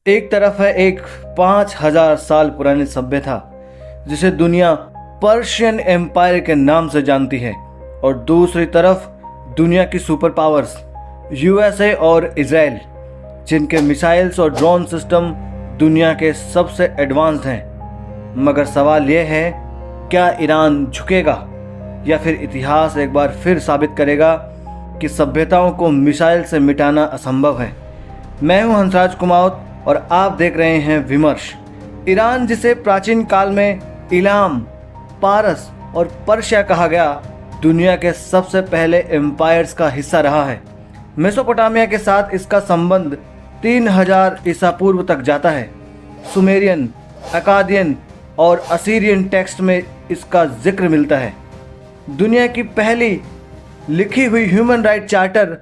एक तरफ है एक 5000 साल पुरानी सभ्यता जिसे दुनिया पर्शियन एम्पायर के नाम से जानती है, और दूसरी तरफ दुनिया की सुपर पावर्स यूएसए और इजराइल, जिनके मिसाइल्स और ड्रोन सिस्टम दुनिया के सबसे एडवांस्ड हैं। मगर सवाल यह है, क्या ईरान झुकेगा या फिर इतिहास एक बार फिर साबित करेगा कि सभ्यताओं को मिसाइल से मिटाना असंभव है। मैं हूं हंसराज कुमावत और आप देख रहे हैं विमर्श। ईरान, जिसे प्राचीन काल में इलाम, पारस और पर्शिया कहा गया, दुनिया के सबसे पहले एम्पायर्स का हिस्सा रहा है। मेसोपोटामिया के साथ इसका संबंध 3000 ईसा पूर्व तक जाता है। सुमेरियन, अकादियन और असीरियन टेक्स्ट में इसका जिक्र मिलता है। दुनिया की पहली लिखी हुई human right charter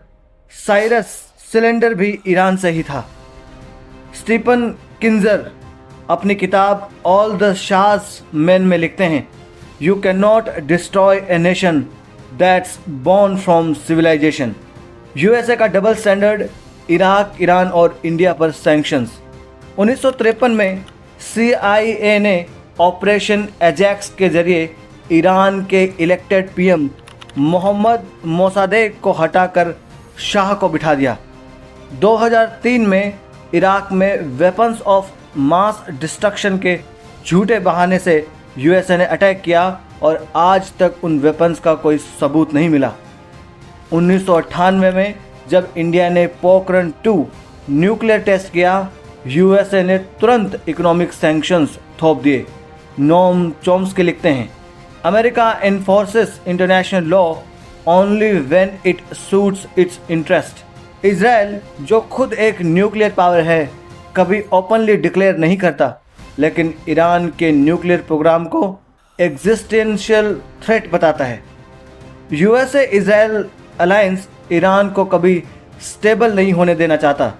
Cyrus cylinder भी ईरान से ही था। स्टीफन किंजर अपनी किताब ऑल द शाहज़ मेन में लिखते हैं, you can not destroy a nation that's born from civilisation. USA का डबल स्टैंडर्ड, इराक, ईरान और इंडिया पर सैंक्शंस। 1953 में CIA ने ऑपरेशन एजैक्स के जरिए ईरान के इलेक्टेड पीएम मोहम्मद मोसादेक को हटाकर शाह को बिठा दिया। 2003 में इराक में वेपन्स ऑफ मास डिस्ट्रक्शन के झूठे बहाने से यूएसए ने अटैक किया और आज तक उन वेपन्स का कोई सबूत नहीं मिला। 1998 में जब इंडिया ने पोखरण 2 न्यूक्लियर टेस्ट किया, यूएसए ने तुरंत इकोनॉमिक सैंक्शंस थोप दिए। नोम चॉम्स्की लिखते हैं, America एनफोर्सेस international law only when it suits it's interest. Israel, जो खुद एक न्यूक्लियर पावर है, कभी ओपनली डिक्लेयर नहीं करता, लेकिन ईरान के न्यूक्लियर प्रोग्राम को एग्जिस्टेंशियल थ्रेट बताता है। यूएसए इजराइल अलायंस ईरान को कभी स्टेबल नहीं होने देना चाहता।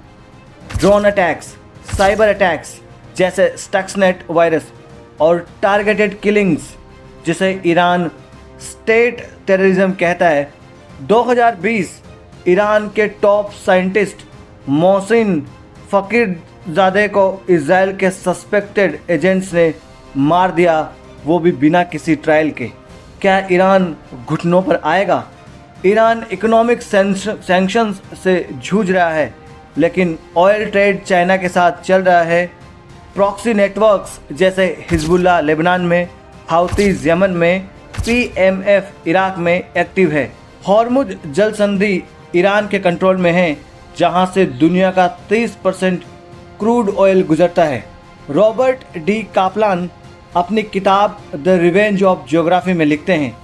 ड्रोन अटैक्स, साइबर अटैक्स जैसे स्टक्सनेट वायरस और टारगेटेड किलिंग्स, जिसे ईरान स्टेट टेररिज्म कहता है। 2020 ईरान के टॉप साइंटिस्ट मोहसिन फ़कीरज़ादे को इजराइल के सस्पेक्टेड एजेंट्स ने मार दिया, वो भी बिना किसी ट्रायल के। क्या ईरान घुटनों पर आएगा? ईरान इकोनॉमिक सैंक्शंस से जूझ रहा है, लेकिन ऑयल ट्रेड चाइना के साथ चल रहा है। प्रॉक्सी नेटवर्क्स जैसे हिजबुल्लाह लेबनान में, हाउतीज यमन में, PMF इराक में एक्टिव है। हॉर्मुज जल संधि ईरान के कंट्रोल में है, जहां से दुनिया का 30% क्रूड ऑयल गुजरता है। रॉबर्ट डी कापलान अपनी किताब द रिवेंज ऑफ ज्योग्राफी में लिखते हैं,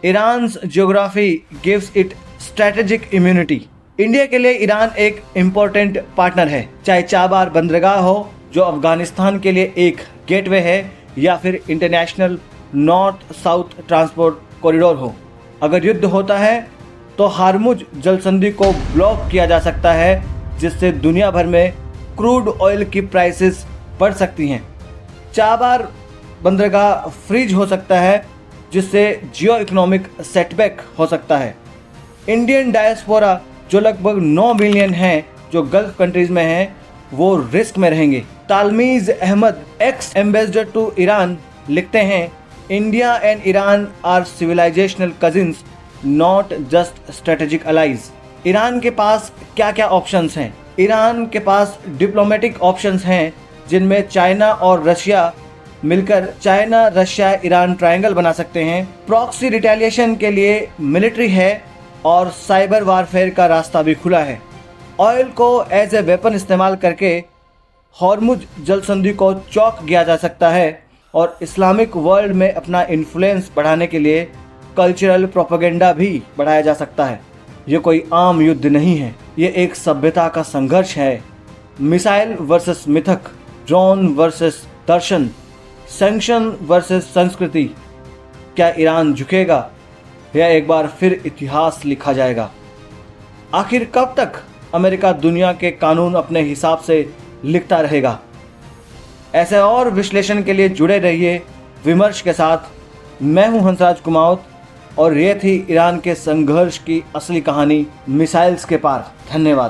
Iran's geography gives it strategic immunity. India के लिए ईरान एक इम्पोर्टेंट पार्टनर है, चाहे चाबार बंदरगाह हो जो अफगानिस्तान के लिए एक गेटवे है, या फिर international north south transport corridor हो। अगर युद्ध होता है तो हार्मुज जल संधि को ब्लॉक किया जा सकता है, जिससे दुनिया भर में क्रूड ऑयल की प्राइसेस बढ़ सकती हैं। चाबार बंदरगाह फ्रीज हो सकता है, जिससे जियो इकोनॉमिक सेटबैक हो सकता है। इंडियन डायस्पोरा जो लगभग 9 मिलियन हैं, जो गल्फ कंट्रीज में हैं, वो रिस्क में रहेंगे। Talmiz Ahmad, ex ambassador to Iran, लिखते हैं, India and Iran are civilizational cousins, not just strategic allies. Iran के पास क्या क्या ऑप्शंस हैं? ईरान के पास डिप्लोमेटिक ऑप्शंस हैं, जिनमें चाइना और रशिया मिलकर चाइना रशिया ईरान ट्रायंगल बना सकते हैं। प्रॉक्सी रिटेलिएशन के लिए मिलिट्री है और साइबर वारफेयर का रास्ता भी खुला है। ऑयल को एज ए वेपन इस्तेमाल करके हॉर्मुज जल संधि को चौक किया जा सकता है, और इस्लामिक वर्ल्ड में अपना इन्फ्लुएंस बढ़ाने के लिए कल्चरल प्रोपेगेंडा भी बढ़ाया जा सकता है। ये कोई आम युद्ध नहीं है, ये एक सभ्यता का संघर्ष है। मिसाइल वर्सेस मिथक, ड्रोन वर्सेस दर्शन, सैंक्शन वर्सेस संस्कृति। क्या ईरान झुकेगा या एक बार फिर इतिहास लिखा जाएगा? आखिर कब तक अमेरिका दुनिया के कानून अपने हिसाब से लिखता रहेगा? ऐसे और विश्लेषण के लिए जुड़े रहिए विमर्श के साथ। मैं हूं हंसराज कुमावत और ये थी ईरान के संघर्ष की असली कहानी, मिसाइल्स के पार। धन्यवाद।